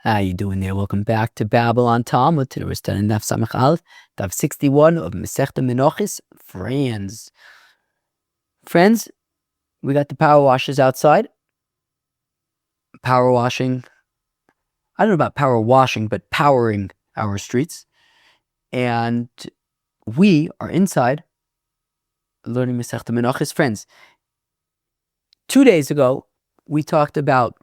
How you doing there? Welcome back to Babble on Talmud. Today we're studying Daf Samach Aleph, Daf 61 of Masechta Menachos. Friends, we got the power washers outside. Power washing. I don't know about power washing, but powering our streets. And we are inside learning Masechta Menachos. Friends, 2 days ago, we talked about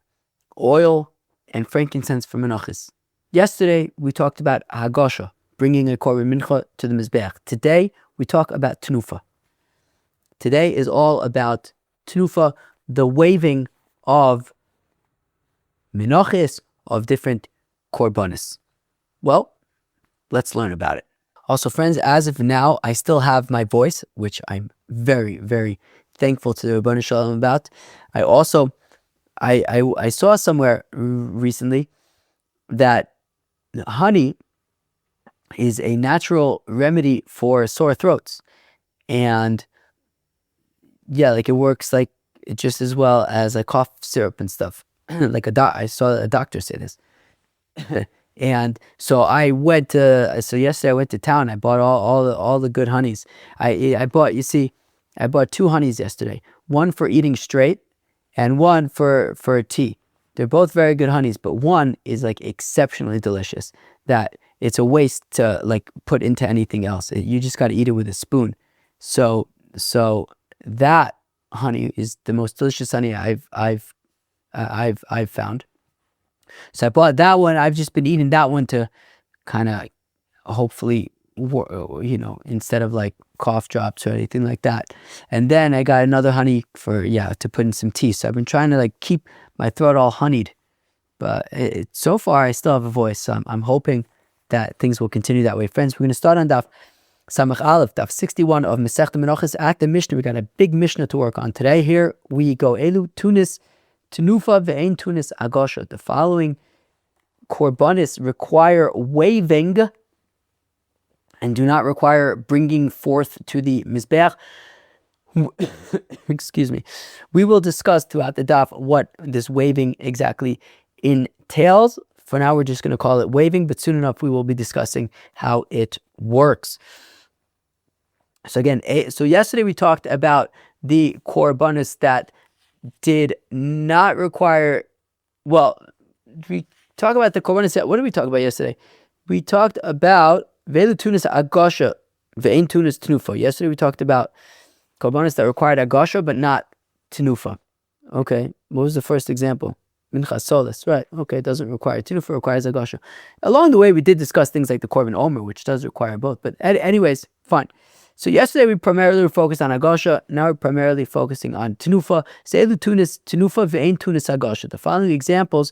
oil and frankincense for Menachos. Yesterday, we talked about Hagosha, bringing a korban mincha to the Mizbeach. Today, we talk about Tenufah. Today is all about Tenufah, the waving of Menachos, of different korbanos. Well, let's learn about it. Also, friends, as of now, I still have my voice, which I'm very, very thankful to the Rebbeinu Shalom about. I saw somewhere recently that honey is a natural remedy for sore throats, and it works like just as well as a cough syrup and stuff. I saw a doctor say this, and so yesterday I went to town. I bought all the good honeys. I bought 2 honeys yesterday, one for eating straight, and one for tea. They're both very good honeys, but one is exceptionally delicious that it's a waste to put into anything else. You just got to eat it with a spoon. So that honey is the most delicious honey I've found. So I bought that one. I've just been eating that one to kind of hopefully, instead of cough drops or anything like that. And then I got another honey to put in some tea. So I've been trying to keep my throat all honeyed, but so far I still have a voice. So I'm hoping that things will continue that way. Friends, we're going to start on Daf Samach Aleph, Daf 61 of Masechta Menachos. At the Mishnah, we got a big Mishnah to work on today. Here we go. Elu tunis Tenufah ve'ein tunis agosha. The following korbanos require waving and do not require bringing forth to the Mizbeach. Excuse me. We will discuss throughout the daf what this waving exactly entails. For now, we're just going to call it waving, but soon enough we will be discussing how it works. So again, yesterday we talked about the korbanos that did not require, we talk about the korbanos. What did we talk about yesterday? We talked about Velu tunis agosha, ve'ein tunis tenufah. Yesterday we talked about korbanos that required agosha but not tenufah. Okay, what was the first example? Minchas solis, right? Okay, it doesn't require tenufah, requires agosha. Along the way, we did discuss things like the korban omer, which does require both. But anyways, fine. So yesterday we primarily were focused on agosha. Now we're primarily focusing on tenufah. Velu tunis tenufah, ve'ein tunis agosha. The following examples,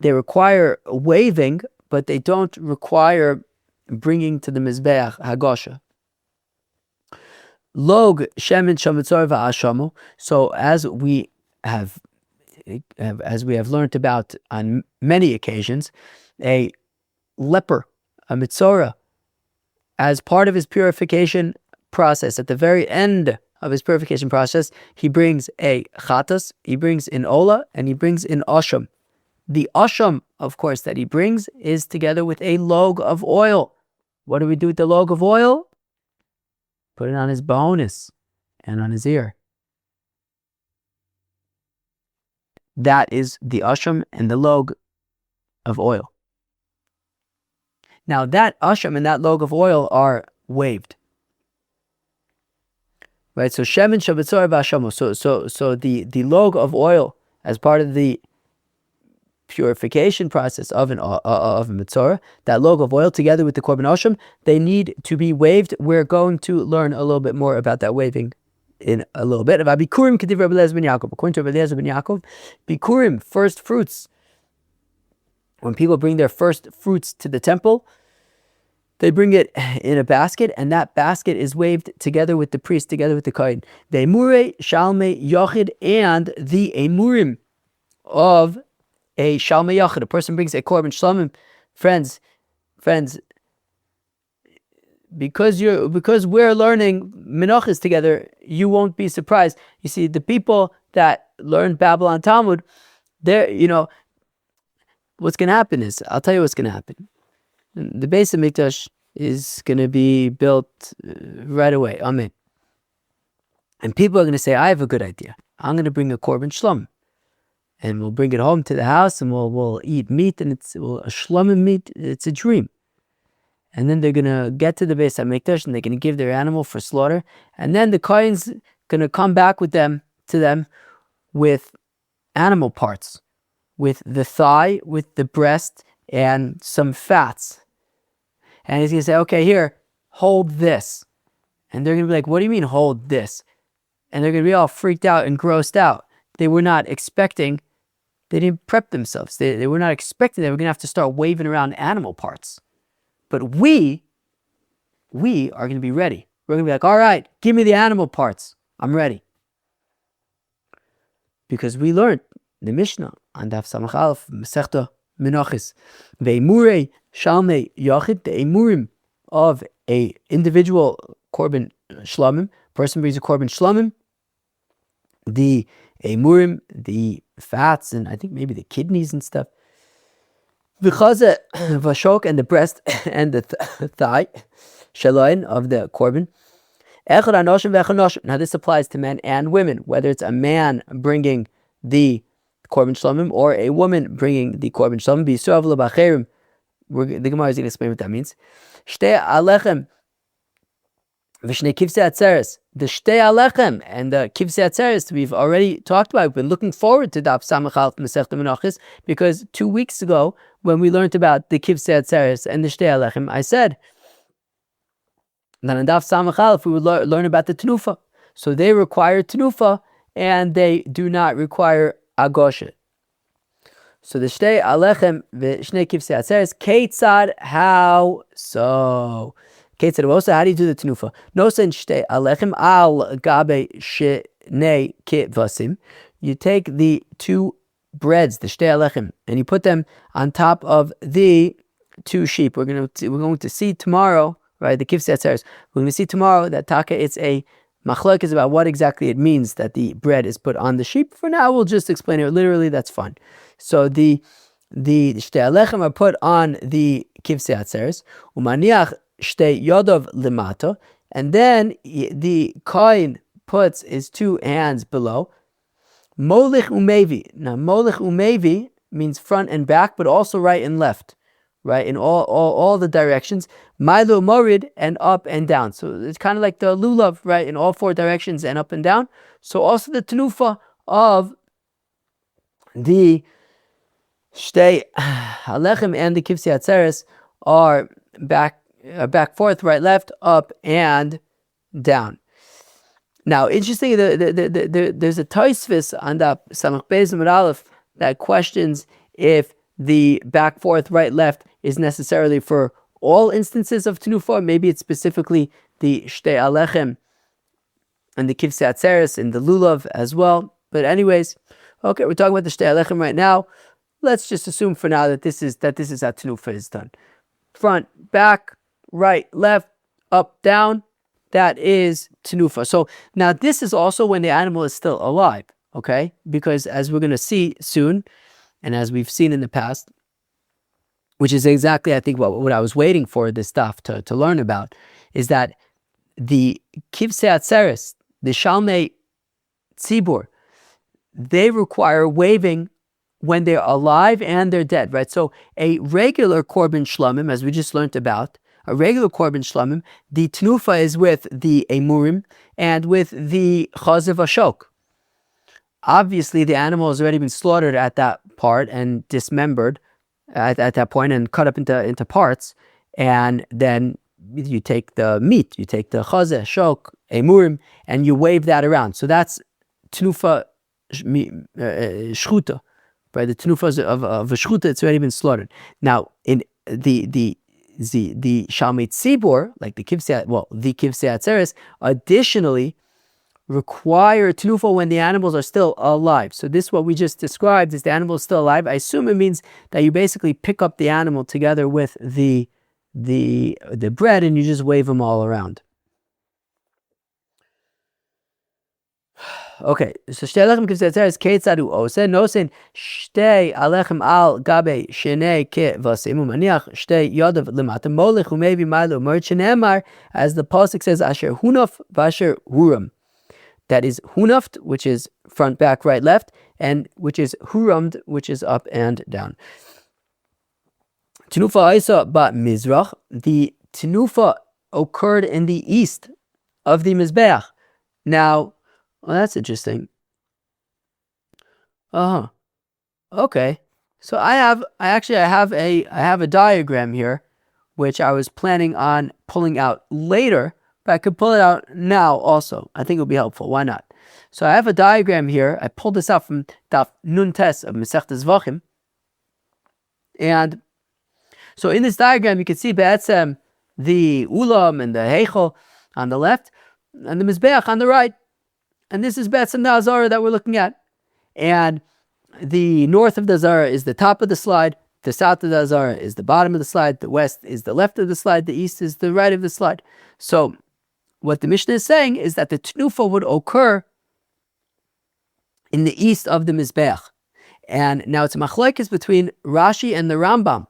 they require waving, but they don't require bringing to the Mizbeach Hagosha. Log shemen shamitzor va'ashamu. So as we have learned about on many occasions, a leper, a mitzora, as part of his purification process, at the very end of his purification process, he brings a chatas, he brings an ola, and he brings an asham. The asham, of course, that he brings is together with a log of oil. What do we do with the log of oil? Put it on his bonus and on his ear. That is the asham and the log of oil. Now that asham and that log of oil are waved. Right, so shemen shabetzor v'ashamu. So the log of oil as part of the purification process of a mitzora, that log of oil together with the korban asham, they need to be waved. We're going to learn a little bit more about that waving in a little bit. Bikurim kediv Rabbi Eliezer ben Yaakov. According to Rabbi Eliezer ben Yaakov, bikurim, first fruits. When people bring their first fruits to the temple, they bring it in a basket, and that basket is waved together with the priest, together with the kohen. The emure, shalmei, yochid, and the emurim of a shalmei yachid. A person brings a korban shlamim. Friends, because we're learning menachos together, you won't be surprised. You see, the people that learn Babble on Talmud, what's going to happen is, I'll tell you what's going to happen. The base of Mikdash is going to be built right away. Amen. And people are going to say, I have a good idea. I'm going to bring a korban shlom. And we'll bring it home to the house and we'll eat meat, and it's a shlomim meat. It's a dream. And then they're going to get to the base of Mikdash and they're going to give their animal for slaughter. And then the kohen's going to come back to them with animal parts, with the thigh, with the breast, and some fats. And he's going to say, okay, here, hold this. And they're going to be like, what do you mean hold this? And they're going to be all freaked out and grossed out. They were not expecting, they didn't prep themselves. They were not expecting they were going to have to start waving around animal parts. But we are going to be ready. We're going to be like, all right, give me the animal parts. I'm ready. Because we learned the Mishnah on Daf Samach Aleph, Masechta Menachos, Ve'emurei Shalmei Yachid, the emurim of a individual korban shlamim, person brings a korban shlamim, the emurim, the fats, and I think maybe the kidneys and stuff, v'chaze v'shok, and the breast and the thigh, shaloin of the korban. Now this applies to men and women, whether it's a man bringing the korban shlamim or a woman bringing the korban shlamim. The Gemara is going to explain what that means. Shtei alechem v'shnei kivsei atzeres. The shtei alechem and the kivsei atzeres we've already talked about. We've been looking forward to Daf Samach Aleph Masechta Menachos, because 2 weeks ago when we learned about the kivsei atzeres and the shtei alechem, I said that in Daf Samach Aleph we would learn about the Tenufah. So they require Tenufah and they do not require Agoshet. So the Shtei Alechem v'Shnei Kivsei Atzeres, Keitzad, how so? Keitzad also, how do you do the Tenufah? Nosen Shtei Alechem al gabe Shnei Kivvasim. You take the two breads, the Shtei Alechem, and you put them on top of the two sheep. We're going to see tomorrow, right? The Kivsei Atzeres. We're going to see tomorrow that Taka, it's a machlok is about what exactly it means that the bread is put on the sheep. For now, we'll just explain it literally. That's fine. So the shtei alechem are put on the kivsei atzeres, umaniach shtei yodov lemata, and then the kohen puts his two hands below. Molich umevi. Now molich umevi means front and back, but also right and left, right, in all the directions. Milo morid, and up and down. So it's kind of like the lulav, right, in all four directions and up and down. So also the tenufah of the shtei halechem and the kivsei atzeres are back forth, right, left, up and down. Now, interesting, there's a Tosfos on the Samach Beis Amud Aleph that questions if the back, forth, right, left is necessarily for all instances of Tenufah. Maybe it's specifically the Shtei Alechem and the Kivsei Atzeres and the Lulav as well. But anyways, okay, we're talking about the Shtei Alechem right now. Let's just assume for now that this is how Tenufah is done. Front, back, right, left, up, down. That is Tenufah. So now this is also when the animal is still alive, okay? Because as we're going to see soon, and as we've seen in the past, which is exactly, I think, what I was waiting for this stuff to learn about, is that the Kivsei Atzeres, the Shalmei Tzibur, they require waving when they're alive and they're dead, right? So a regular Korban Shlamim, as we just learned about, a regular Korban Shlamim, the Tenufah is with the Emurim and with the Chazev Ashok. Obviously, the animal has already been slaughtered at that part and dismembered at that point and cut up into parts. And then you take the meat, you take the Chazev Ashok, Emurim, and you wave that around. So that's Tenufah Shchuta, right? The Tenufah of a Shchuta, it's already been slaughtered. Now, in the Shalmei Tzibur, like the Kivsei Atzeres, additionally require Tenufah when the animals are still alive. So this, what we just described, is the animal is still alive. I assume it means that you basically pick up the animal together with the bread and you just wave them all around. Okay, so shtei alechem kivzetzeres keitzadu ose nosen shtei alechem al gabe shenei ke vasim umaniach shtei yodav lemata molech umevi milo mer shenemar, as the pasuk says asher hunaf vasher huram. That is hunaft, which is front, back, right, left, and which is huramd, which is up and down. Tenufah Isa bat Mizrach. The Tenufah occurred in the east of the Mizbeach. Now, well, that's interesting. Okay. So I have a diagram here, which I was planning on pulling out later, but I could pull it out now also. I think it'll be helpful. Why not? So I have a diagram here. I pulled this out from Daf Nun Tes of Masechtas Zvachim. And so in this diagram, you can see Be'etzem, the Ulam and the Heichel on the left, and the Mizbeach on the right. And this is Be'etzem the Azara that we're looking at. And the north of the Azara is the top of the slide. The south of the Azara is the bottom of the slide. The west is the left of the slide. The east is the right of the slide. So what the Mishnah is saying is that the Tenufah would occur in the east of the Mizbeach. And now it's a machlokes between Rashi and the Rambam.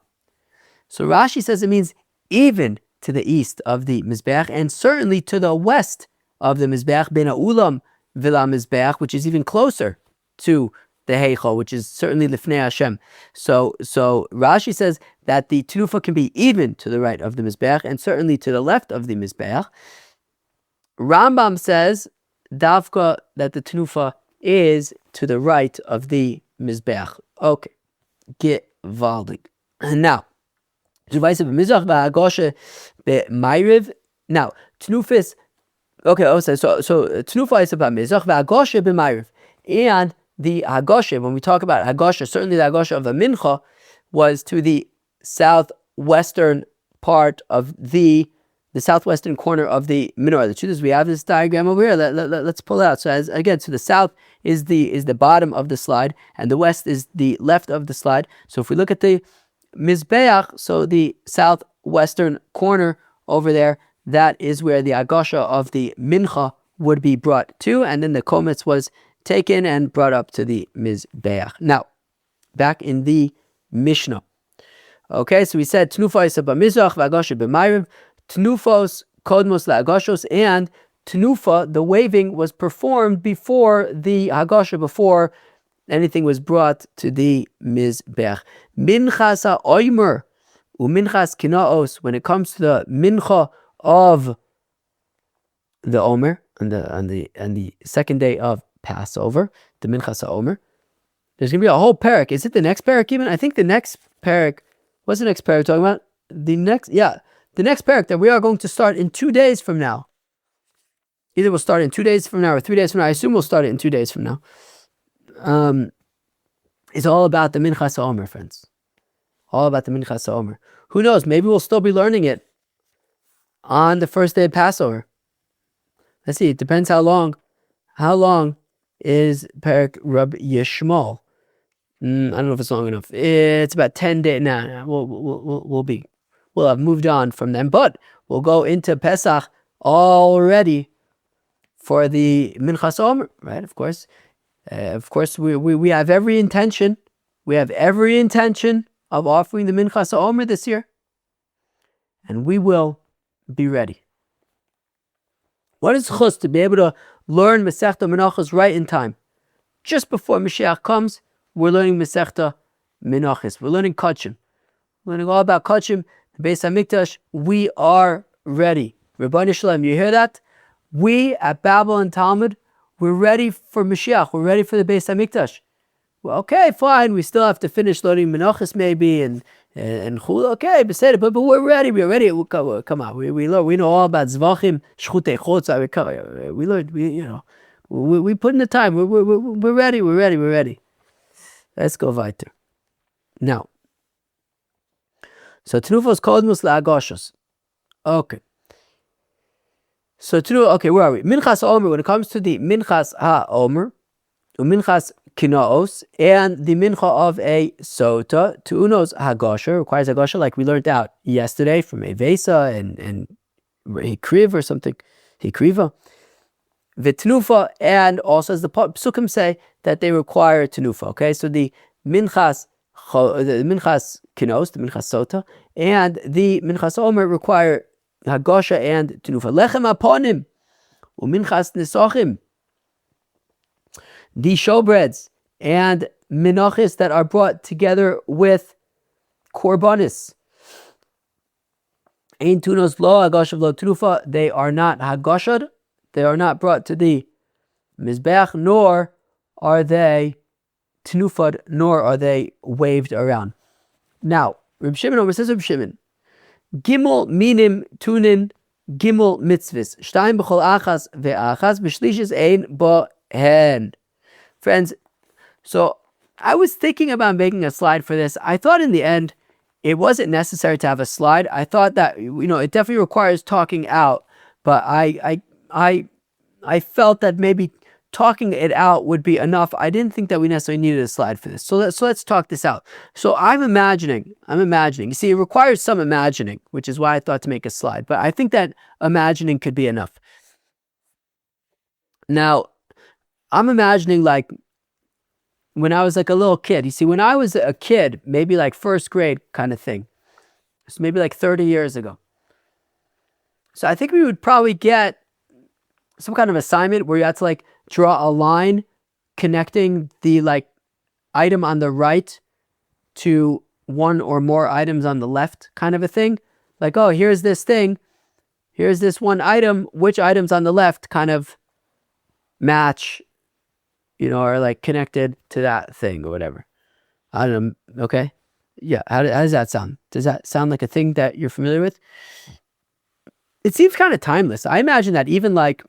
So Rashi says it means even to the east of the Mizbeach and certainly to the west of the Mizbeach, ben ha'ulam v'la Mizbeach, which is even closer to the Heichel, which is certainly Lifnei Hashem. So Rashi says that the Tenufah can be even to the right of the Mizbeach and certainly to the left of the Mizbeach. Rambam says Davka that the Tenufah is to the right of the Mizbeach. Okay. Gewaldig. Now, now, Tenufah. Okay, so Tenufah is about Mizrach v'Hagosha b'Ma'ariv, and the Hagosha. When we talk about Hagosha, certainly the Hagosha of the Mincha was to the southwestern part of the southwestern corner of the menorah. The truth is, we have this diagram over here. Let's pull it out. So so the south is the bottom of the slide, and the west is the left of the slide. So if we look at the Mizbeach, so the southwestern corner over there, that is where the Agasha of the Mincha would be brought to, and then the Kometz was taken and brought up to the Mizbeach. Now, back in the Mishnah. Okay, so we said Tenufah is b'Mizrach v'Agasha b'Ma'ariv, Tenufos kodmos la'Agashos, and Tenufah, the waving, was performed before the Agasha, before anything was brought to the Mizbeach. Minchas ha'oimer u'minchas kinaos, when it comes to the mincha of the Omer on the second day of Passover, the minchas ha'omer, there's going to be a whole parak. Is it the next parak even? I think the next parak, what's the next parak talking about? The next parak that we are going to start in 2 days from now. Either we'll start in 2 days from now or 3 days from now. I assume we'll start it in 2 days from now. It's all about the Minchas HaOmer, friends. All about the Minchas HaOmer. Who knows? Maybe we'll still be learning it on the first day of Passover. Let's see. It depends how long is Perek Rab Yishmael. I don't know if it's long enough. It's about 10 days. Nah, we'll have moved on from them, but we'll go into Pesach already for the Minchas HaOmer, right? Of course, we have every intention. We have every intention of offering the Minchas HaOmer this year, and we will be ready. What is chus to be able to learn Masechta Menachos right in time? Just before Mashiach comes, we're learning Masechta Menachos. We're learning Kachim. We're learning all about Kachim, the Beis HaMikdash. We are ready. Rebbeinu Shalom, you hear that? We at Babble and Talmud, we're ready for Mashiach. We're ready for the Beis HaMikdash. Well, okay, fine. We still have to finish learning Menachos maybe and Chul. Okay, but we're ready. We're ready. Come on. We know all about Zvachim, Shchutei Chotz. We learned. We put in the time. We're ready. We're ready. Let's go weiter. Now, so Tenufos Kodmus LaAgashos. Okay. So where are we? Minchas HaOmer, when it comes to the Minchas HaOmer, Minchas Kinaos, and the Mincha of a Sota, Tu'unos Hagasha, requires Hagasha, like we learned out yesterday from a Vesa and Hikriv or something, Hikriva. Tenufah, and also as the Psukim say that they require Tenufah. Okay, so the Minchas Kinos, the Minchas Sota, and the Minchas Omer require Hagosha and Tenufah. Lechem Aponim, Uminchas Nisochim, the showbreads and Menachos that are brought together with Korbanis. Ein Tunos Lo Hagosha Lo Tenufah, they are not Hagoshad, they are not brought to the Mizbeach, nor are they Tenufad, nor are they waved around. Now, Reb Shimon Omer says, Reb Shimon, Gimel minim tunin, Gimel mitzvahs, Shtayim b'chol achas ve'achas, b'shlishis ein bohen. Friends, so I was thinking about making a slide for this. I thought in the end, it wasn't necessary to have a slide. I thought that, it definitely requires talking out, but I felt that maybe talking it out would be enough. I didn't think that we necessarily needed a slide for this. So let's talk this out. So I'm imagining. You see, it requires some imagining, which is why I thought to make a slide. But I think that imagining could be enough. Now, I'm imagining like when I was like a little kid. You see, when I was a kid, maybe like first grade kind of thing. So maybe like 30 years ago. So I think we would probably get some kind of assignment where you had to like draw a line connecting the like item on the right to one or more items on the left, kind of a thing. Like, oh, here's this thing. Here's this one item. Which items on the left kind of match, are like connected to that thing or whatever. I don't know. Okay. Yeah. How does that sound? Does that sound like a thing that you're familiar with? It seems kind of timeless. I imagine that even like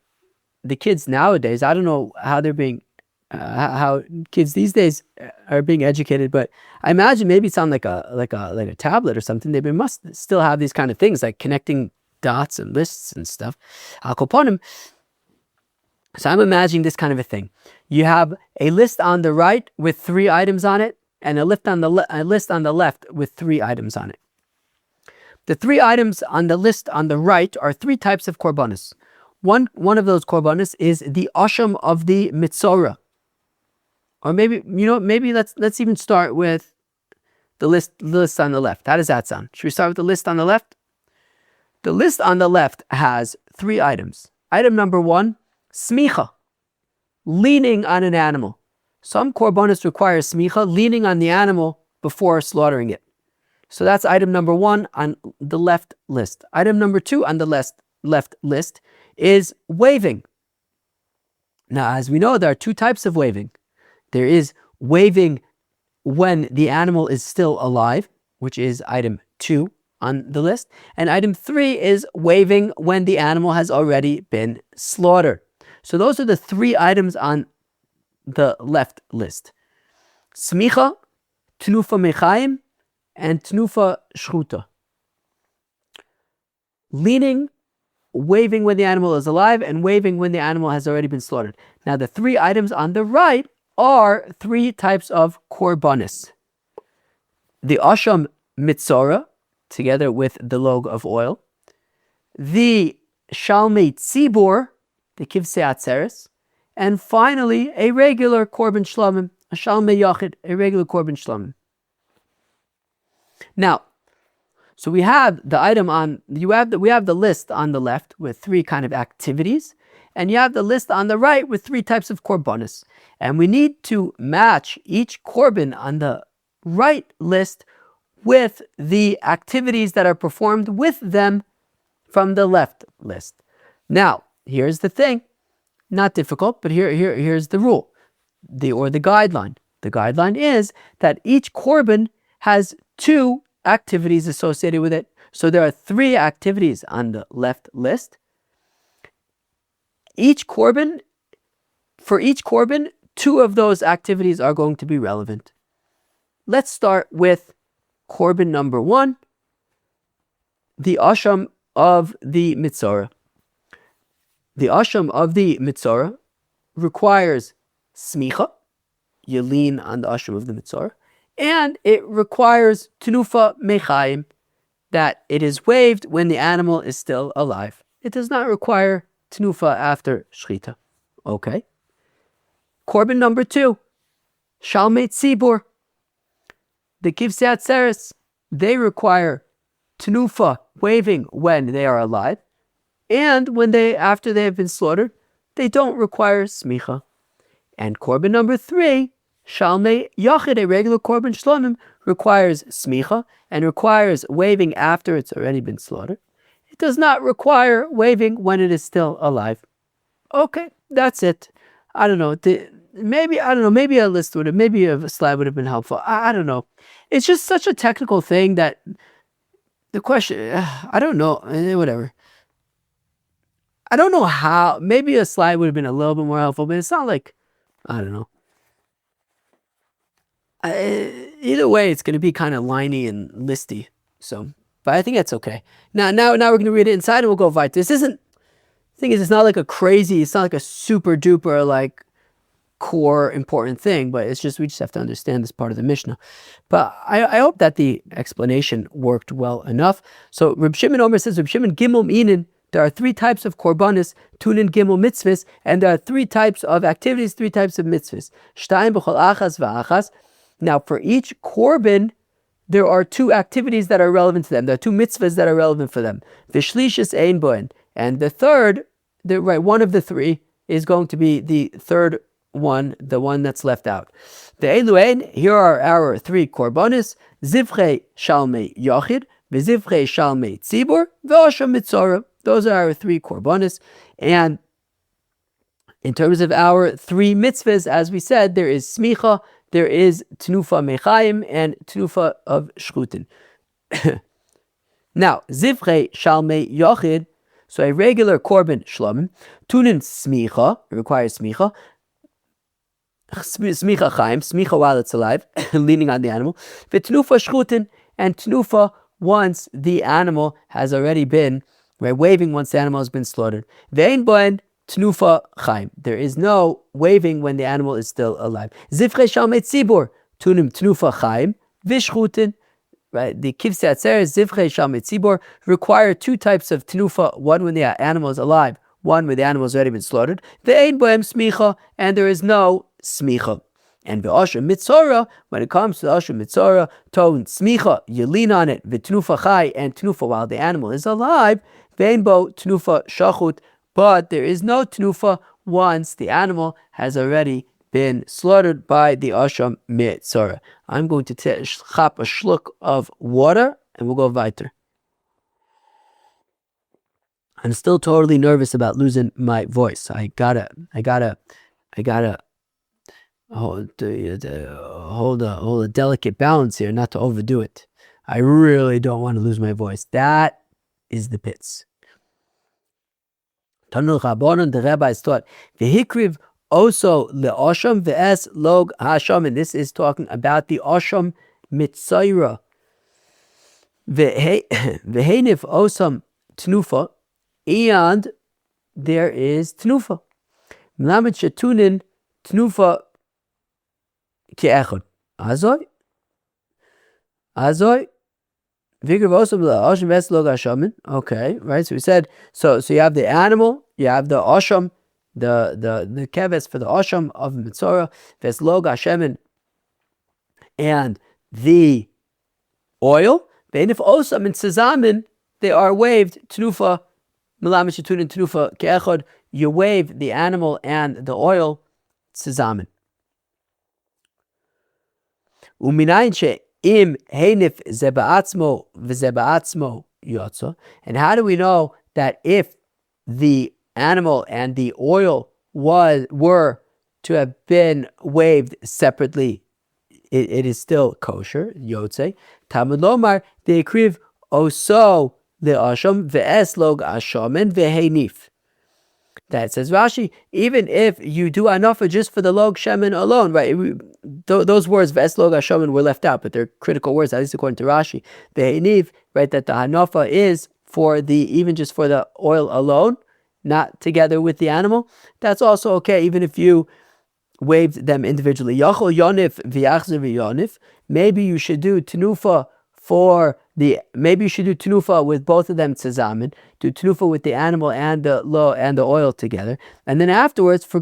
the kids nowadays, I don't know how they're being, how kids these days are being educated, but I imagine maybe it's on like a tablet or something. They must still have these kind of things like connecting dots and lists and stuff. So I'm imagining this kind of a thing. You have a list on the right with 3 items on it, and a list on the left with 3 items on it. The 3 items on the list on the right are 3 types of korbanos. One of those korbanos is the asham of the mitzora. Or maybe let's even start with the list on the left. How does that sound? Should we start with the list on the left? The list on the left has 3 items. Item number 1, smicha, leaning on an animal. Some korbanos require smicha, leaning on the animal before slaughtering it. So that's item number 1 on the left list. Item number 2 on the left list is waving. Now, as we know, there are 2 types of waving. There is waving when the animal is still alive, which is item 2 on the list. And item 3 is waving when the animal has already been slaughtered. So those are the 3 items on the left list. Smicha, Tenufah Mechaim, and Tenufah Shchuta. Leaning, waving when the animal is alive, and waving when the animal has already been slaughtered. Now the 3 items on the right are 3 types of korbanos. The asham mitzora, together with the log of oil. The shalmei tzibor, the kivsei atzeres. And finally, a regular korban shlamim, a shalmei yachid, a regular korban shlamim. Now, so we have the item on, we have the list on the left with 3 kind of activities, and you have the list on the right with 3 types of korbanos. And we need to match each korban on the right list with the activities that are performed with them from the left list. Now, here's the thing. Not difficult, but here's the rule, the guideline. The guideline is that each korban has 2 activities associated with it. So there are 3 activities on the left list. For each korban, 2 of those activities are going to be relevant. Let's start with korban number 1, the asham of the mitzora. The asham of the mitzora requires smicha, you lean on the asham of the mitzora, and it requires tenufah mechaim, that it is waved when the animal is still alive. It does not require tenufah after shchita. Okay. Korban number 2, Shalmei Tzibur. The Kivsei Atzeres, they require Tenufah, waving when they are alive, and after they have been slaughtered, they don't require Smicha. And Korban number 3, Shalmei Yachid, a regular Korban Shlomim, requires Smicha and requires waving after it's already been slaughtered. It does not require waving when it is still alive. Okay, that's it. I don't know. Maybe a list would have, maybe a slide would have been helpful. I don't know. It's just such a technical thing that the question, I don't know, whatever. I don't know how, maybe a slide would have been a little bit more helpful, but it's not like, I don't know. Either way, it's going to be kind of liney and listy. So, but I think that's okay. Now we're going to read it inside and we'll go weiter. This isn't, the thing is, it's not like it's not like a super duper like core important thing, but we just have to understand this part of the Mishnah. But I hope that the explanation worked well enough. So Reb Shimon Omer says, Reb Shimon Gimel Minin, there are 3 types of korbanos, Tunin Gimel mitzvahs, and there are 3 types of activities, 3 types of mitzvahs. Shtayim b'chol achas v'achas. Now for each korban, there are 2 activities that are relevant to them. There are 2 mitzvahs that are relevant for them. V'shlishis ein boen. And the third, one of the 3 is going to be the third one, the one that's left out. The Eluain, here are our 3 korbanos: Zivchei Shalmei Yachid, V'Zivchei Shalmei Tzibur, V'Osham Mitzorah. Those are our 3 korbanos. And in terms of our 3 mitzvahs, as we said, there is Smicha, there is Tenufah Mechayim, and Tenufah of Shchutin. Now, Zivchei Shalmei Yachid, so a regular korban shlomim, Tunin Smicha, requires Smicha, Smicha Chaim, Smicha while it's alive, leaning on the animal, V'Tenufah Shchutin, and Tenufah once the animal has already been, waving once the animal has been slaughtered. Ve'ein boen Tenufah Chaim. There is no waving when the animal is still alive. Zivchei Shalmei Tzibur, Tunim Tenufah Chaim, V'Shchutin. Right, the Kivsei Atzeres, Zivchei Shalmei Tzibur, require 2 types of Tenufah, one when the animal is alive, one when the animal has already been slaughtered. Ve'ein boem Smicha, and there is no Smicha. And V'Osham Mitzorah, when it comes to Osham Mitzorah, Ton Smicha, you lean on it, V'Tenufah Chai, and Tenufah while the animal is alive, Ve'ein bo Tenufah Shachut, but there is no Tenufah once the animal has already been slaughtered by the Osham Mitzorah. I'm going to chap a shluck of water and we'll go weiter. I'm still totally nervous about losing my voice. I gotta hold a delicate balance here, not to overdo it. I really don't want to lose my voice. That is the pits. Tanul Chabonon, the rabbis taught, V'hikriv also le'osham ve'es log hasham, and this is talking about the osham mitzayra. V'heinif osam Tenufah, and there is Tenufah. Melamed shetunin Tenufah ke'echad. Azoi. Okay, right. So we said, so you have the animal, you have the osham, the keves for the osham of Mitzorah, veslog hashemin, and the oil. And if osam and tzazamin, they are waved Tenufah melamed shetunin Tenufah ke'echad. You wave the animal and the oil tzazamin. Uminayin she'im heinif ze ba'atzmo v'ze ba'atzmo yotza. And how do we know that if the animal and the oil were to have been waved separately, it is still kosher, yotze? Talmud lomar de'ekriv oso le'asham ve'eslog ashamen ve'heinif. That says Rashi, even if you do anafa just for the log shemen alone, right? Those words ve'eslog ashamen were left out, but they're critical words, at least according to Rashi. Ve'heinif, right? That the hanafa is even just for the oil alone, not together with the animal. That's also okay, even if you waved them individually. Yachol yonif v'yachzer v'yonif. Maybe you should do Tenufah maybe you should do Tenufah with both of them tzazamen, do Tenufah with the animal and the oil together, and then afterwards for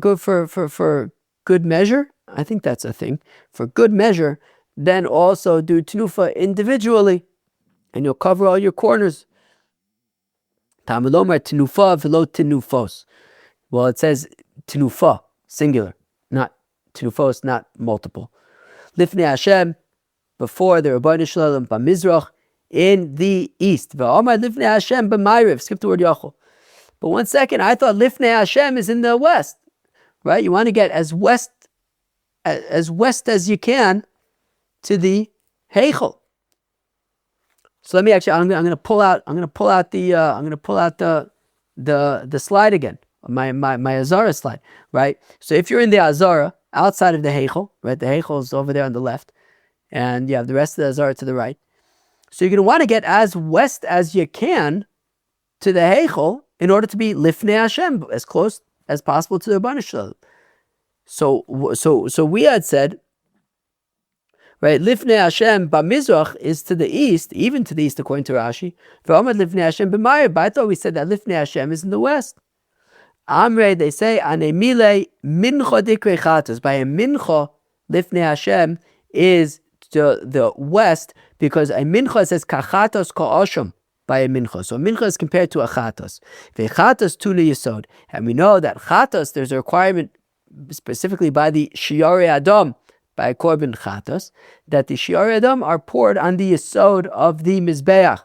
good measure, I think that's a thing, for good measure, then also do Tenufah individually, and you'll cover all your corners. Talmud Lomar Tenufah v'lo Tenufos. Well, it says Tenufah, singular, not Tenufos, not multiple. Lifnei Hashem, before the Rabbeinu Shalom, Bamizrach, in the east. V'amar Lifnei Hashem b'mayriv. Skip the word Yachol. But 1 second, I thought Lifnei Hashem is in the west, right? You want to get as west as you can to the Heichel. So let me actually. I'm going to pull out the slide again. My Azara slide, right? So if you're in the Azara, outside of the Heichel, right? The Heichel is over there on the left, and you have the rest of the Azara to the right. So you're going to want to get as west as you can to the Heichel in order to be Lifnei Hashem, as close as possible to the Rebbeinu Shalom. So we had said, right, Lifnei Hashem b'mizrach is to the east, even to the east according to Rashi. V'amad Lifnei Hashem b'mayir, but I thought we said that Lifnei Hashem is in the west. Amrei, they say, anemile mincha dikrei chatos. By a mincha, Lifnei Hashem is to the west, because a mincha says kachatos ka'osham by a mincha. So a mincha is compared to a chatos. Ve'chatos tu liyesod. And we know that chatos, there's a requirement specifically by the shiarei adam, by a korban chatos, that the shiarei adam are poured on the yesod of the mizbeach.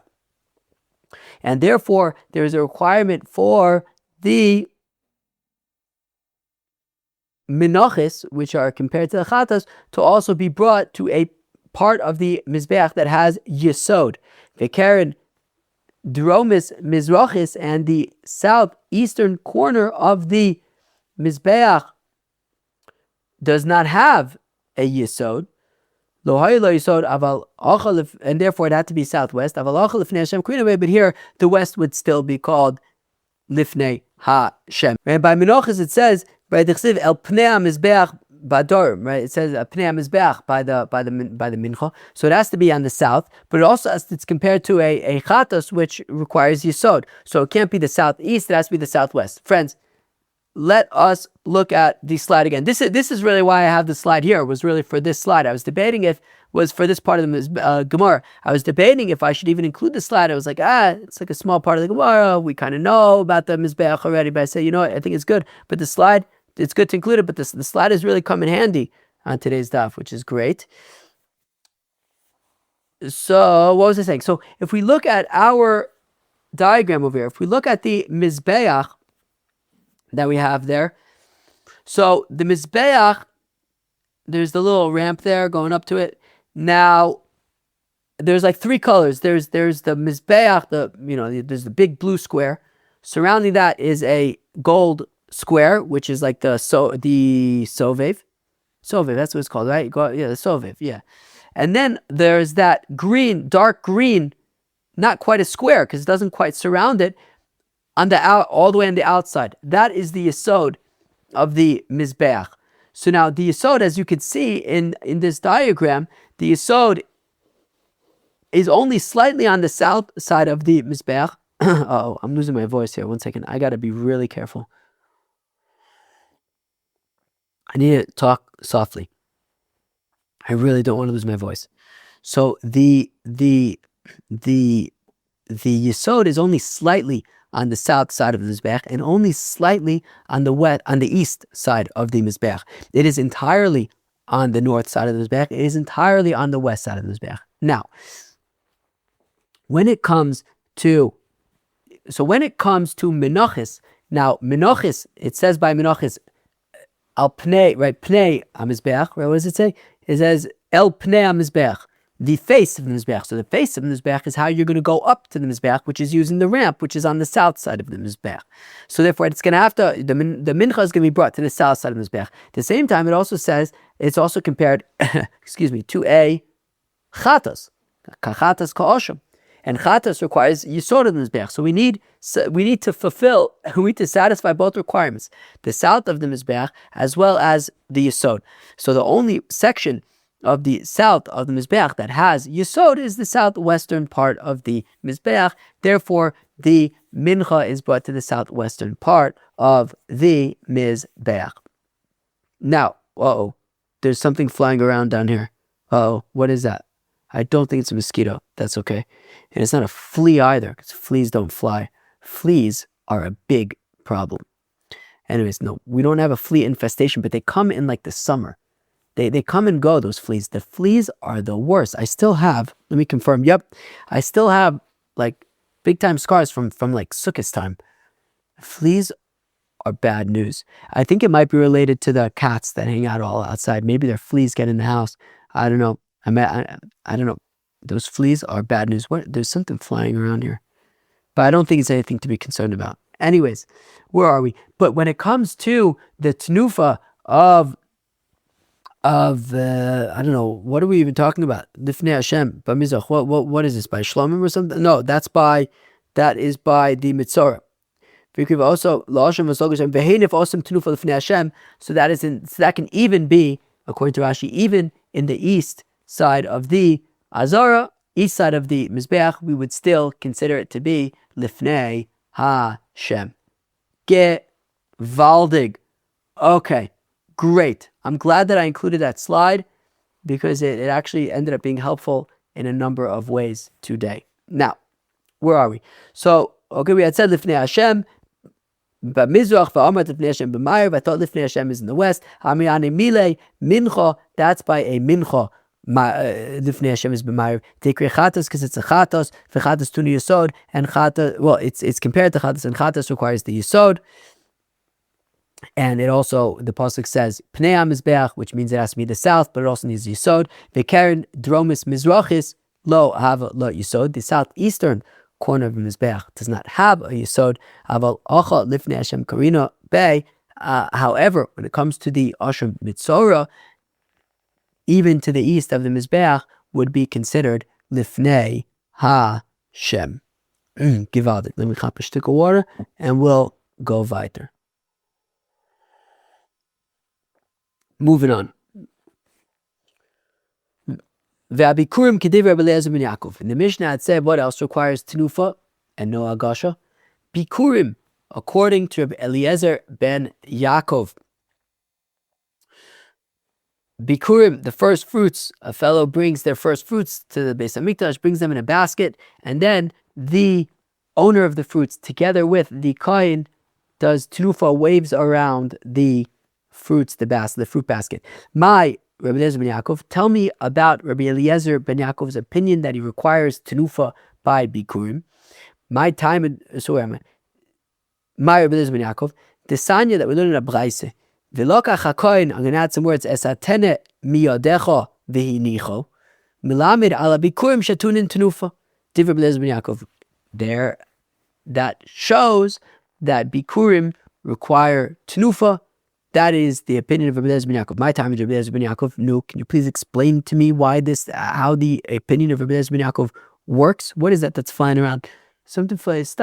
And therefore, there is a requirement for the menachos, which are compared to the chatas, to also be brought to a part of the mizbeach that has yesod. V'keren dromis mizrachis, and the southeastern corner of the mizbeach does not have a yesod. Lo yesod aval achal, and therefore it had to be southwest. Aval achal lifnei Hashem kuinaway, but here the west would still be called lifnei Hashem. And by menachos it says, right, el pnei mizbeach badorim, right? It says pnei mizbeach by the mincha, so it has to be on the south. But it also it's compared to a chatos, which requires yesod, so it can't be the southeast. It has to be the southwest. Friends, let us look at the slide again. This is really why I have the slide here. It was really for this slide. I was debating if it was for this part of the Gemara. I was debating if I should even include the slide. I was like, it's like a small part of the Gemara. We kind of know about the Mizbeach already. But I say, you know what? I think it's good. But the slide, it's good to include it. But the slide has really come in handy on today's daf, which is great. So what was I saying? So if we look at our diagram over here, if we look at the Mizbeach that we have there. So the Mizbeach, there's the little ramp there going up to it. Now, there's like three colors. There's the Mizbeach, there's the big blue square. Surrounding that is a gold square, which is like the Sovev. Sovev, that's what it's called, right? The Sovev, yeah. And then there's that green, dark green, not quite a square because it doesn't quite surround it, all the way on the outside. That is the yesod of the mizbeach. So now the yesod, as you can see in this diagram, the yesod is only slightly on the south side of the mizbeach. Oh, I'm losing my voice here. 1 second. I got to be really careful. I need to talk softly. I really don't want to lose my voice. So the yesod is only slightly on the south side of the mizbeach and only slightly on the east side of the mizbeach. It is entirely on the north side of the mizbeach. It is entirely on the west side of the mizbeach. Now, when it comes to menachos, now menachos, it says by menachos al pnei, right? Pnei hamizbeach, right? What does it say? It says el pnei hamizbeach, the face of the mizbeach. So the face of the mizbeach is how you're going to go up to the mizbeach, which is using the ramp, which is on the south side of the mizbeach. So therefore, it's going to have to, the mincha is going to be brought to the south side of the mizbeach. At the same time, it also says, it's also compared, to a chatas, kachatas ka'osham. And chatas requires yisod of the mizbeach. So we need to satisfy both requirements, the south of the mizbeach as well as the yisod. So the only section of the south of the Mizbeach that has Yesod is the southwestern part of the Mizbeach. Therefore, the Mincha is brought to the southwestern part of the Mizbeach. Now, there's something flying around down here. What is that? I don't think it's a mosquito. That's okay. And it's not a flea either, because fleas don't fly. Fleas are a big problem. Anyways, no, we don't have a flea infestation, but they come in like the summer. They come and go, those fleas. The fleas are the worst. I still have, let me confirm, I still have like big time scars from like Sukkot time. Fleas are bad news. I think it might be related to the cats that hang out all outside. Maybe their fleas get in the house. I don't know. I don't know. Those fleas are bad news. There's something flying around here. But I don't think it's anything to be concerned about. Anyways, where are we? But when it comes to the Tenufah of I don't know, what are we even talking about? Lifnei Hashem, Bamizrach. What is this, by Shlomim or something? No, that is by the Mitzorah. Also, so that can even be, according to Rashi, even in the east side of the Azara, east side of the Mizbeach, we would still consider it to be Lifnei Hashem. Gewaldig. Okay, great. I'm glad that I included that slide because it actually ended up being helpful in a number of ways today. Now, where are we? So, okay, we had said Lifnei Hashem, but Mizrach va'amar Lifnei Hashem b'mayr. I thought Lifnei Hashem is in the west. Hamiyane mile mincha. That's by a mincha. Lifnei Hashem is b'mayr. Tikri chatas because it's a chatas. V'chatas tuni yisod and chatas. Well, it's compared to chatas, and chatas requires the yisod. And it also, the pasuk says Pnei HaMizbeach, which means it has to be the south, but it also needs yisod. V'keren dromis mizrachis lo hava lo yisod. The southeastern corner of the Mizbeach does not have a yisod. Aval acha lifnei Hashem karina bay. However, when it comes to the Asham Mitzorah, even to the east of the Mizbeach would be considered lifnei Hashem. Givaldik. Let me chop a stick of water and we'll go weiter. Moving on. Ve'abikurim k'divrei Rabbi Eliezer ben Yaakov. In the Mishnah it said what else requires Tenufah and no Agasha? Bikurim, according to Rabbi Eliezer ben Yaakov. Bikurim, the first fruits, a fellow brings their first fruits to the Beis Hamikdash, brings them in a basket, and then the owner of the fruits, together with the kohen, does Tenufah, waves around the fruits, the fruit basket. My Rabbi Eliezer ben Yaakov, tell me about Rabbi Eliezer ben Yaakov's opinion that he requires Tenufah by Bikurim. My Rabbi Eliezer ben Yaakov, the Sanya that we learn in a Braise. V'lokach hakohen, I'm going to add some words, esatene miyodecho v'hinicho, milamid ala Bikurim shatunin Tenufah. Div Rabbi Eliezer ben Yaakov. There, that shows that Bikurim require Tenufah. That is the opinion of Rabbi Eliezer ben Yaakov. My time is Rabbi Eliezer ben Yaakov. No, can you please explain to me how the opinion of Rabbi Eliezer ben Yaakov works? What is that that's flying around? Something flies.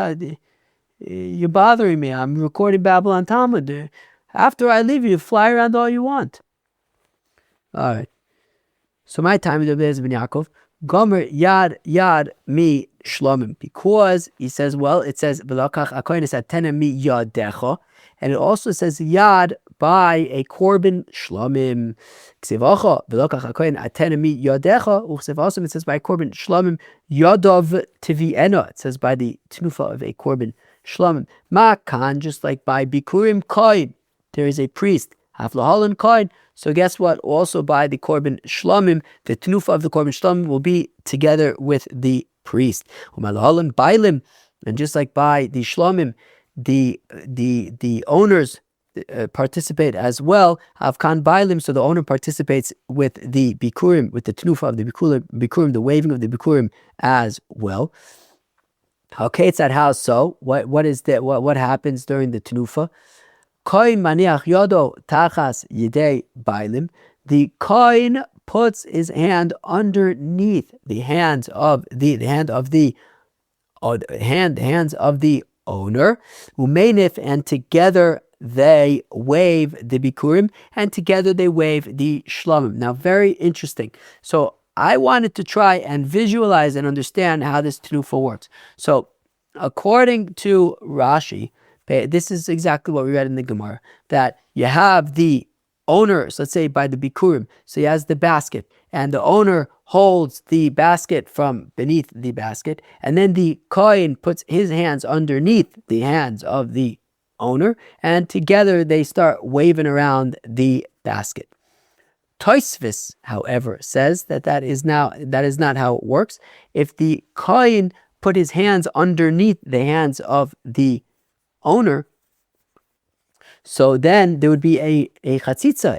You're bothering me. I'm recording Babble on Talmud. After I leave, you fly around all you want. All right. So my time is Rabbi Eliezer ben Yaakov. Gomer yad mi shlomim. Because he says, well, it says v'lokach hakohen esatene mi yadecha. And it also says yad by a korban shlomim. Ksivacha v'lokach hakohen atene mi yadecha. Uchsev also it says by a korban shlomim yadav tiviena. It says by the Tenufah of a korban shlomim. Makan, just like by bikurim kohen, there is a priest. Haflahalan kohen. So guess what? Also by the korban shlomim, the Tenufah of the korban shlomim will be together with the priest. Umalahalan bailim, and just like by the shlomim, the owners participate as well. Avkan bailim, so the owner participates with the bikurim, with the Tenufah of the bikurim, the waving of the bikurim as well. Okay, it's that house. So what is that? What happens during the Tenufah? Kohen maniach yodo tachas yidei bailim. The kohen puts his hand underneath the hands of the owner. Umenif, and together they wave the bikurim, and together they wave the shlamim. Now, very interesting. So I wanted to try and visualize and understand how this tenufah works. So according to Rashi, this is exactly what we read in the Gemara, that you have the owner, so let's say by the bikurim, so he has the basket, and the owner holds the basket from beneath the basket, and then the kohen puts his hands underneath the hands of the owner, and together they start waving around the basket. Tosfos, however, says that is not how it works. If the kohen put his hands underneath the hands of the owner, so then there would be a chatzitza,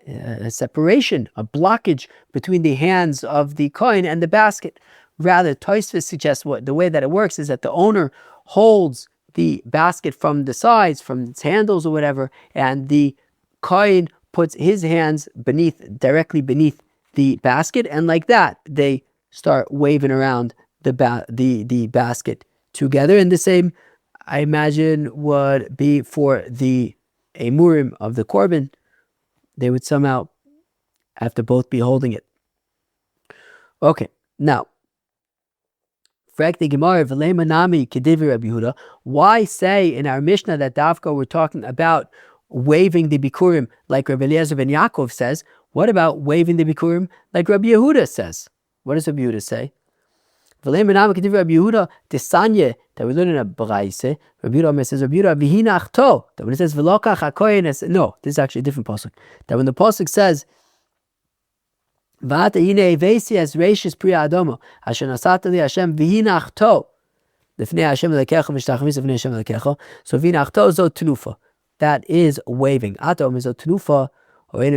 a separation, a blockage between the hands of the kohen and the basket. Rather, Tosfos suggests the way that it works is that the owner holds the basket from the sides, from its handles or whatever, and the kohen puts his hands directly beneath the basket, and like that, they start waving around the basket together. And the same, I imagine, would be for the emurim of the korban. They would somehow have to both be holding it. Okay, now, why say in our Mishnah that Dafka we're talking about waving the bikurim like Rabbi Eliezer ben Yaakov says? What about waving the bikurim like Rabbi Yehuda says? What does Rabbi Yehuda say? Rabbi Yehuda Desanye, that we learn in a Braise. Rabbi Yehuda says, Rabbi Yehuda Vihinachto, that when it says Velokach HaKohen, no, this is actually a different pasuk. That when the pasuk says Vata hine evesi as reishis priya adomo asher nasata li Hashem vihinachto lifnei Hashem lekecha v'shtachmis lifnei Hashem lekecha. So vihinachto zo tenufah. That is waving. Atom is a tenufah. Wait,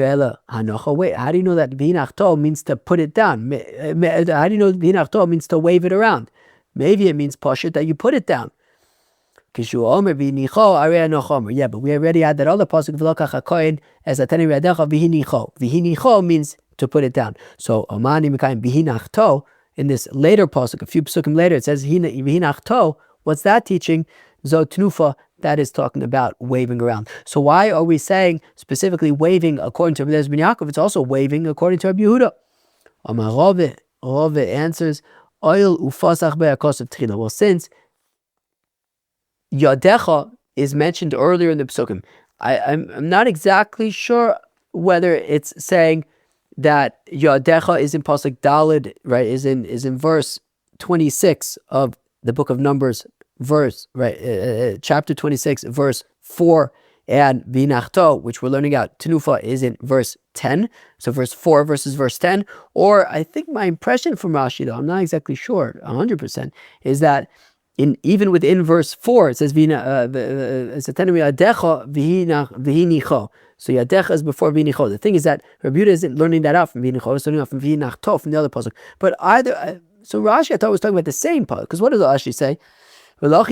how do you know that vihinachto means to put it down? How do you know vihinachto means to wave it around? Maybe it means pashut that you put it down. Yeah, but we already had that other pasuk v'lokach hakohen as a tani re'adecha v'hinicho. V'hinicho means to put it down. So Amani Mekayim Bihinachto, in this later pasuk, a few pasukim later, it says Bihinachto. What's that teaching? Zo Tenufah, that is talking about waving around. So why are we saying specifically waving according to Rabbi Eliezer ben Yaakov? It's also waving according to Rabbi Yehuda. Amar Rave answers, Oil ufasach be'akos tchila. Well, since Yadecha is mentioned earlier in the pasukim, I'm not exactly sure whether it's saying that Yadecha is in pasuk Daled, right? Is in verse 26 of the book of Numbers, chapter 26, verse 4, and Vinachto, which we're learning out Tenufah, is in verse 10. So verse 4 versus verse 10. Or I think my impression from Rashi, though I'm not exactly sure 100%, is that even within verse 4 it says Vihinicho. So Yadecha is before Vinicho. The thing is that Rabbi Yehuda isn't learning that out from Vinicho, he's learning out from Vinachto, from the other pasuk. But either, so Rashi I thought was talking about the same pasuk, because what does Rashi say? Reisha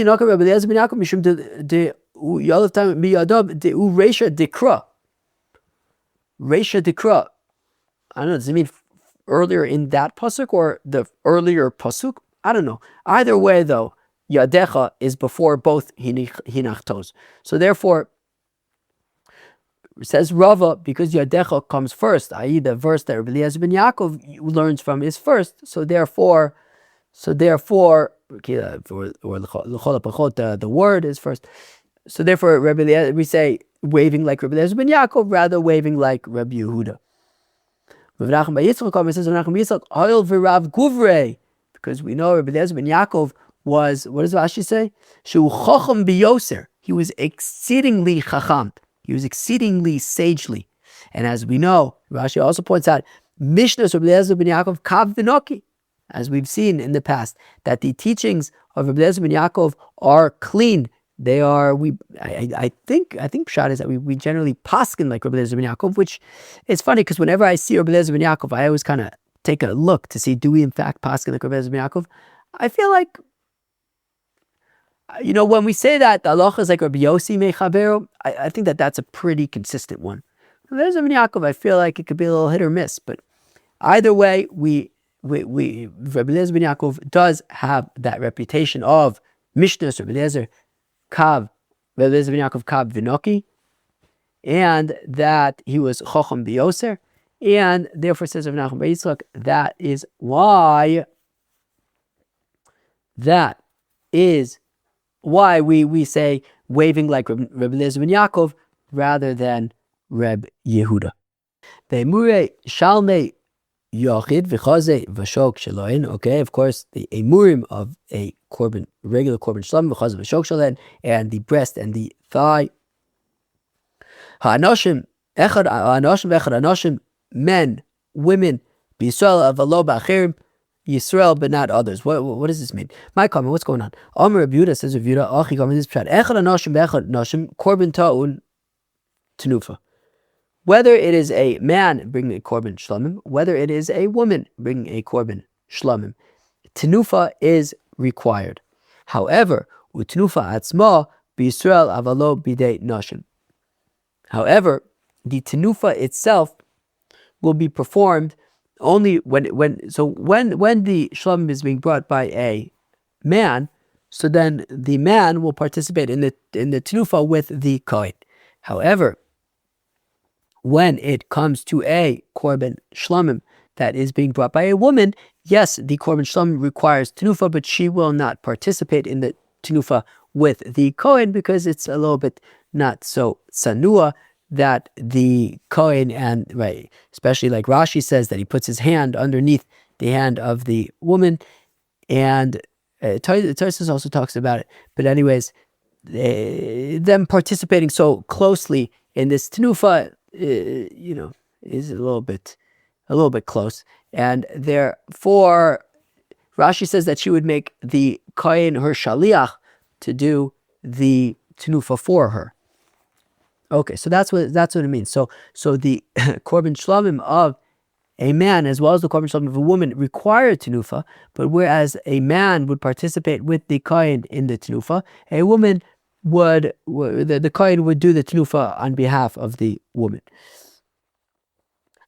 Dikra. I don't know, does it mean earlier in that pasuk or the earlier pasuk? I don't know. Either way though, Yadecha is before both Hinachtos. So therefore, says Rava, because Yadecha comes first, i.e. the verse that Rabbi Eliezer ben Yaakov learns from is first. So therefore, the word is first. So therefore, we say waving like Rabbi Eliezer ben Yaakov, rather waving like Rabbi Yehuda. Because we know Rabbi Eliezer ben Yaakov was, what does Rashi say? Shu chacham biyoser. He was exceedingly chacham. He was exceedingly sagely. And as we know, Rashi also points out, Mishnah Rabbi Eliezer ben Yaakov kav v'noki. As we've seen in the past, that the teachings of Rabbi Eliezer ben Yaakov are clean. They are, I think pshat is that we generally paskin like Rabbi Eliezer ben Yaakov, which is funny because whenever I see Rabbi Eliezer ben Yaakov, I always kind of take a look to see, do we in fact paskin like Rabbi Eliezer ben Yaakov? I feel like, when we say that the halacha is like Rabbi Yossi mechaberu, I think that that's a pretty consistent one. Rabbi Eliezer ben Yaakov, I feel like it could be a little hit or miss, but either way, Rabbi Eliezer ben Yaakov does have that reputation of Mishnah Rabbi Eliezer Kav Reb Eliezer ben Yaakov Kab Vinoki, and that he was Chacham Bioser, and therefore says Rav Nachman bar Yitzchak, that is why we say waving like Reb Eliezer ben Yaakov rather than Reb Yehuda. Ve'emure shalmei Yochid v'chazeh v'shok shaloin. Okay, of course, the emurim of a korban, regular korban shlam v'chazeh v'shok shaloin, and the breast and the thigh. Ha'anoshim echad, men, women, b'Yisrael avalo b'achirim, Yisrael but not others. What does this mean? My comment. What's going on? Amar Reb Yehuda says Reb Yehuda, Achi comment this pshat. Echad anoshim v'echad anoshim korban ta'un tenufah. Whether it is a man bringing a korban shlamim, whether it is a woman bringing a korban shlamim, tenufah is required. However, u'tenufah atzma b'Yisrael avalo b'dei nashim. However, the tenufah itself will be performed only when the shlamim is being brought by a man. So then the man will participate in the tenufah with the kohen. However, when it comes to a korban shlamim that is being brought by a woman, yes, the korban shlamim requires tenufah, but she will not participate in the tenufah with the kohen because it's a little bit not so sanua that the kohen, and right, especially like Rashi says that he puts his hand underneath the hand of the woman, and Tarsus also talks about it. But anyways, them participating so closely in this tenufah, is a little bit close, and therefore Rashi says that she would make the kohen her shaliach to do the tenufah for her. Okay, so that's what it means. So the korban shlamim of a man as well as the korban shlamim of a woman require tenufah, but whereas a man would participate with the kohen in the tenufah, a woman the kohen would do the tenufah on behalf of the woman.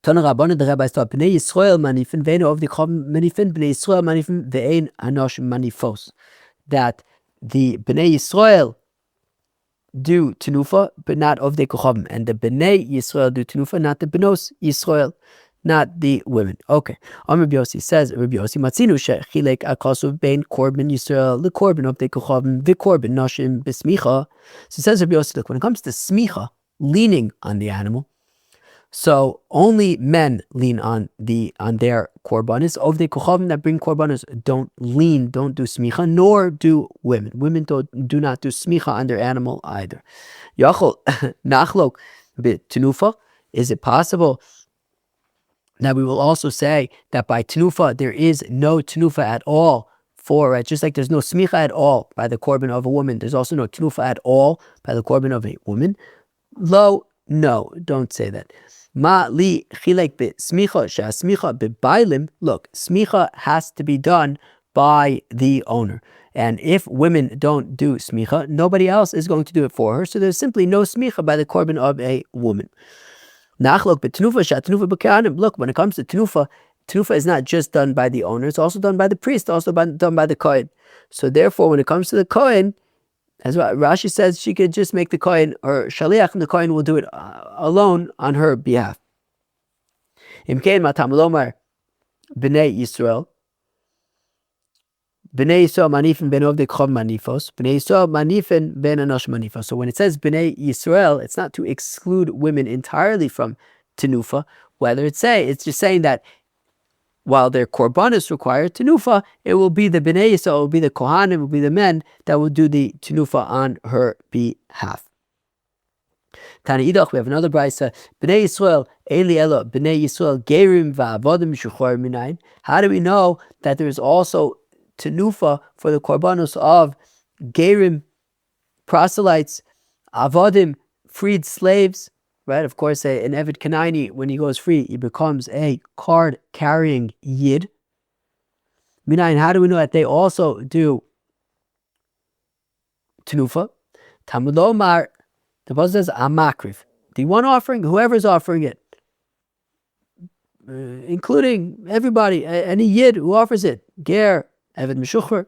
Tana Rabbanan, the rabbis taught, Bnei Yisrael manifin ve'ein of the chom manifin, Bnei Yisrael manifin ve'ein hanoshim manifos. That the Bnei Yisrael do tenufah, but not of the kochavim, and the Bnei Yisrael do tenufah, not the Bnos Yisrael, not the women. Okay. Rabbi Yossi says, Rabbi Yossi matzinu shechilek akasuv bein korban Yisrael the korban of the kochavim v'korban nashim b'smicha. So says Rabbi Yossi, look, when it comes to smicha, leaning on the animal, so only men lean on their korbanos. Of the kochavim that bring korbanos don't do smicha, nor do women. Women do not do smicha on their animal either. Yachol nachlok bit tenufah. Is it possible that we will also say that by tenufah there is no tenufah at all for just like there's no smicha at all by the korban of a woman, there's also no tenufah at all by the korban of a woman? No, don't say that. Ma li chilek be smicha sha smicha be bailim. Look, smicha has to be done by the owner, and if women don't do smicha, nobody else is going to do it for her. So there's simply no smicha by the korban of a woman. Nachlok be tenufah sha tenufah be kehanim. Look, when it comes to tenufah is not just done by the owner; it's also done by the priest, done by the kohen. So therefore, when it comes to the kohen, as Rashi says, she could just make the kohen or shaliach, and the kohen will do it alone on her behalf. Imkein matam lomar bnei Yisrael manifin ben of the kov manifos, bnei Yisrael manifin ben anosh manifos. So when it says bnei Yisrael, it's not to exclude women entirely from tenufah. It's just saying that while their korbanos require tenufah, it will be the bnei Yisrael, it will be the kohanim, it will be the men that will do the tenufah on her behalf. Tana idach, we have another brayso. Bnei Yisrael, Eli Elo, Bnei Yisrael, Gerim va'avodim shuchor minayin. How do we know that there is also tenufah for the korbanos of Gerim, proselytes, avodim, freed slaves? Right, of course, an Eved Kanaani, when he goes free, he becomes a card-carrying Yid. Minayin, how do we know that they also do tenufah? Talmud Lomar, the Pasuk says, Amakriv. The one offering, whoever's offering it, including everybody, any Yid who offers it, Ger, Eved Meshucher,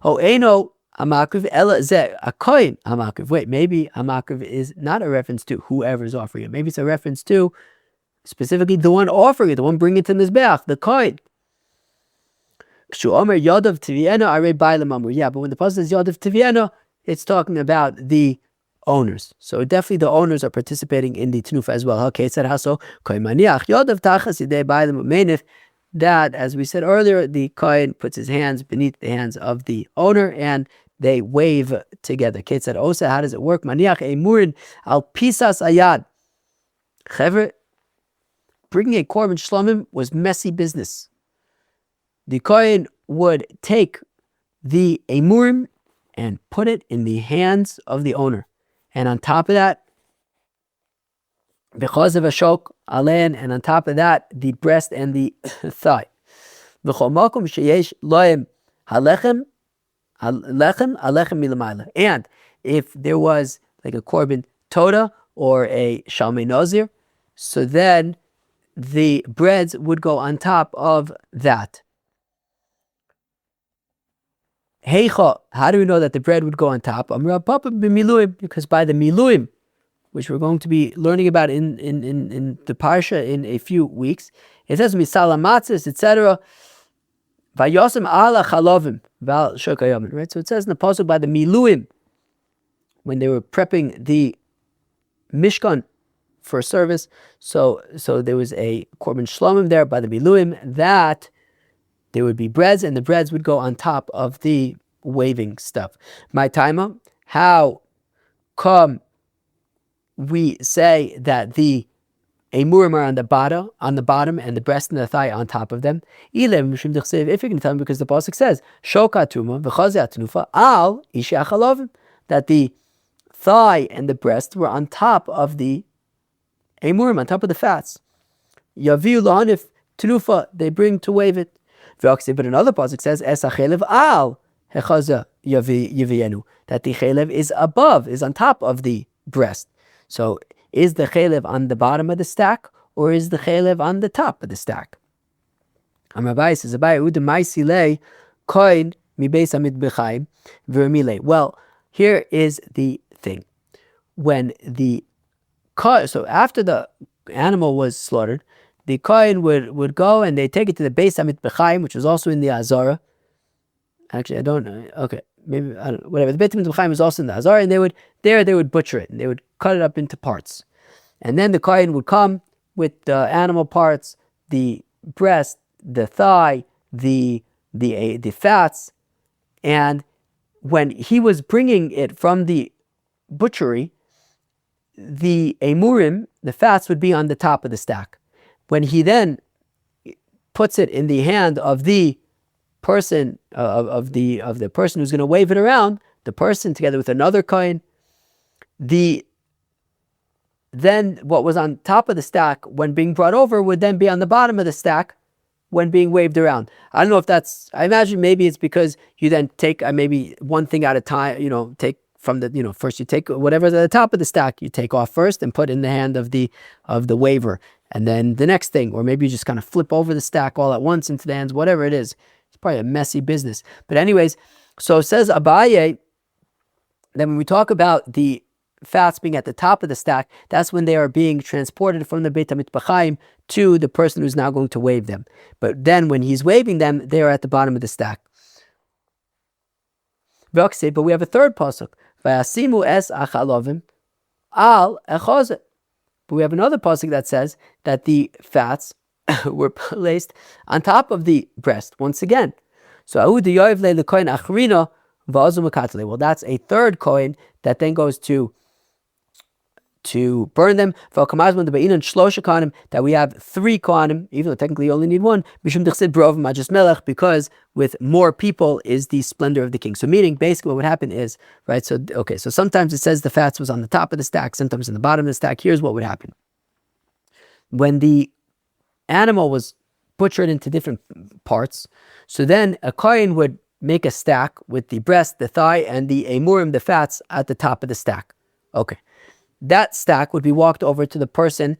O Eino, hamakiv ela zeh a kohen hamakiv. Wait, maybe hamakiv is not a reference to whoever is offering it. Maybe it's a reference to specifically the one offering it, the one bringing it to the mizbeach, the kohen. Yeah, but when the pasuk says Yadav Tiviena, it's talking about the owners. So definitely the owners are participating in the Tenufah as well. Okay, it said Haso that, as we said earlier, the Kohen puts his hands beneath the hands of the owner and they wave together. Kate said, Osa, how does it work? Maniach emurin al pisas ayad. Chevre, bringing a korban shlomim was messy business. The Kohen would take the emurim and put it in the hands of the owner. And on top of that, because of a shok, alen, and on top of that, the breast and the thigh. And if there was like a korban toda or a shalmei nazir, so then the breads would go on top of that. Heicha, how do we know that the bread would go on top? Because by the miluim, which we're going to be learning about in the parsha in a few weeks, it says misala matzis, etc. Vayosem ala chalovim val shokayamin. Right, so it says in the pasuk by the miluim, when they were prepping the mishkan for service. So there was a korban shlomim there by the miluim that there would be breads, and the breads would go on top of the waving stuff. My timer, how come we say that the emurim are on the bottom, and the breast and the thigh on top of them? If you're going to tell me, because the pasuk says shoka tuma v'chazeh Tenufah al ishe achalovim, that the thigh and the breast were on top of the emurim, on top of the fats. Yaviu lahanif Tenufah, they bring to wave it. But another pasuk says es achelev al hechaza yavienu, that the chelev is above, is on top of the breast. So is the chelev on the bottom of the stack, or is the chelev on the top of the stack? Amrabai says, well, here is the thing. So after the animal was slaughtered, the Kohen would go and they take it to the Beis HaMitbechaim, which was also in the Azara. Actually, I don't know. Okay, maybe, I don't know. Whatever. The Beis HaMitbechaim was also in the Azara, and they would butcher it, and they would cut it up into parts. And then the Kohen would come with the animal parts, the breast, the thigh, the fats, and when he was bringing it from the butchery, the emurim, the fats, would be on the top of the stack. When he then puts it in the hand of the person, of the person who's going to wave it around, the person together with another kohen, then what was on top of the stack when being brought over would then be on the bottom of the stack when being waved around. I don't know if that's, I imagine maybe it's because you then take maybe one thing at a time, take from the, first you take whatever's at the top of the stack, you take off first and put in the hand of the waver. And then the next thing, or maybe you just kind of flip over the stack all at once into the hands, whatever it is. It's probably a messy business. But anyways, so it says Abaye, then when we talk about the fats being at the top of the stack, that's when they are being transported from the Beit HaMitbechaim to the person who's now going to wave them. But then when he's waving them, they are at the bottom of the stack. But we have a third pasuk. Vayasimu es achalovim al echozeh. But we have another pasuk that says that the fats were placed on top of the breast once again. So well, that's a third kohen that then goes to burn them. That we have three kohanim, even though technically you only need one, because with more people is the splendor of the king. So meaning basically what would happen is, right, so sometimes it says the fats was on the top of the stack, sometimes on the bottom of the stack. Here's what would happen. When the animal was butchered into different parts, so then a kohen would make a stack with the breast, the thigh, and the emurim, the fats, at the top of the stack. Okay. That stack would be walked over to the person,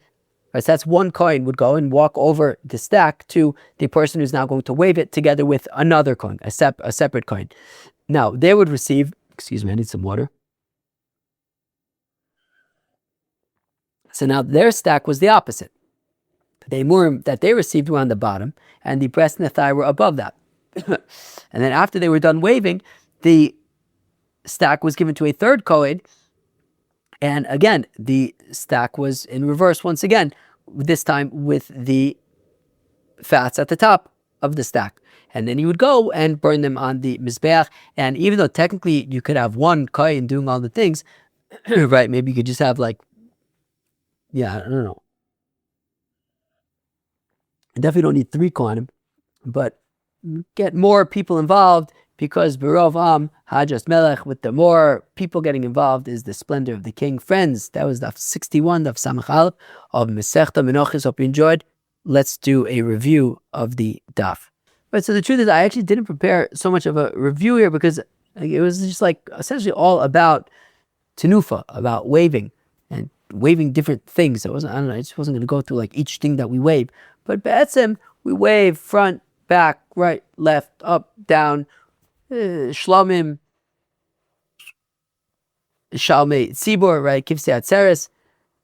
right? So that's one kohen would go and walk over the stack to the person who's now going to wave it together with another kohen, a separate kohen. Now, they would receive, excuse me, I need some water. So now their stack was the opposite. The emurim that they received were on the bottom, and the breast and the thigh were above that. And then after they were done waving, the stack was given to a third Kohen, and again, the stack was in reverse once again, this time with the fats at the top of the stack. And then you would go and burn them on the Mizbeach. And even though technically you could have one Kohen doing all the things, right, maybe you could just have I don't know. You definitely don't need 3 Kohanim, but get more people involved, because Barov Am, Hajas Melech, with the more people getting involved is the splendor of the king. Friends, that was Daf 61, Daf Samach Aleph of Masechta Menachos. Hope you enjoyed. Let's do a review of the Daf. Right, so the truth is I actually didn't prepare so much of a review here, because it was just essentially all about Tenufah, about waving and waving different things. I just wasn't going to go through each thing that we wave. But Be'etzem, we wave front, back, right, left, up, down, Shlomim, Shalmei Tzibor, right, Kivsei Atzeres,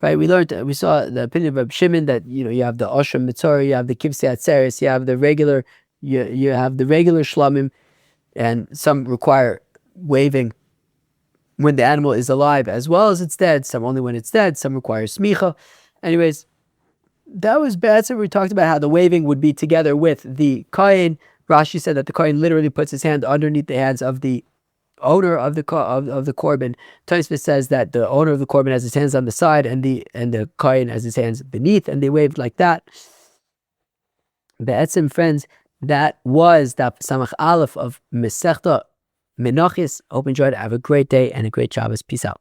right. We saw the opinion of Reb Shimon that you have the Osham Mitzori, you have the Kivsei Atzeres, you have the regular, you have the regular Shlomim, and some require waving when the animal is alive as well as it's dead. Some only when it's dead. Some require smicha. Anyways, that was bad. So we talked about how the waving would be together with the Kohen. Rashi said that the Kohen literally puts his hand underneath the hands of the owner of the korban. Tosfos says that the owner of the korban has his hands on the side, and the Kohen has his hands beneath, and they waved like that. Be'etzim, friends, that was Daf Samach Aleph of Masechta Menachos. Hope you enjoyed. Have a great day and a great Shabbos. Peace out.